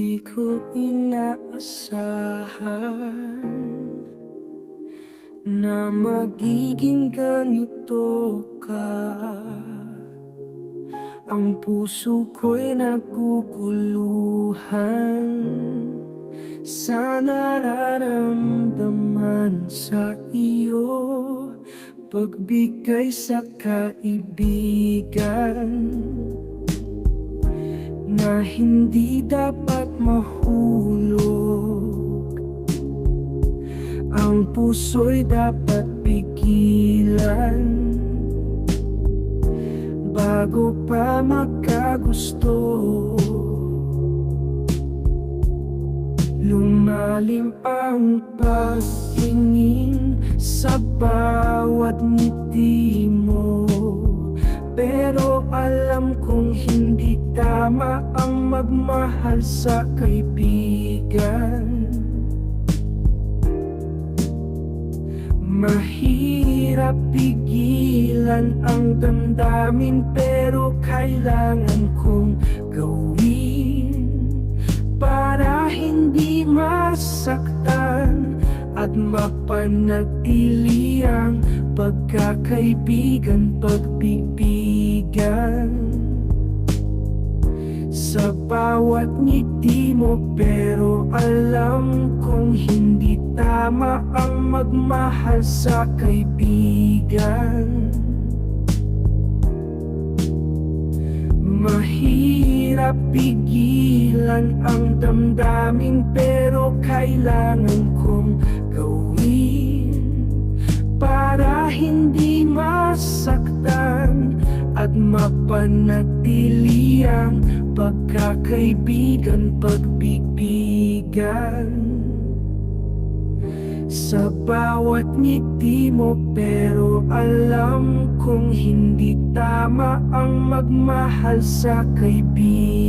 di ko inaasahan na magiging ganito ka. Ang puso ko'y naguguluhan sa nararamdaman sa iyo, pagbigay sa kaibigan na hindi dapat mahulog. Ang puso'y dapat pigilan bago pa magkagusto. Lumalim ang pagtingin sa bawat ngiti mo, pero alam kong hindi tama ang magmahal sa kaibigan. Mahirap pigilan ang damdamin, pero kailangan kong gawin para hindi masaktan at mapanatili ang pagkakaibigan, pagbibigyan sa bawat ngiti mo, pero alam kong hindi tama ang magmahal sa kaibigan. Mahirap pigilan ang damdamin, pero kailangan kong gawin para hindi masaktan at mapanatili ang pagkakaibigan, pagbibigyan sa bawat ngiti mo, pero alam kong hindi tama ang magmahal sa kaibigan.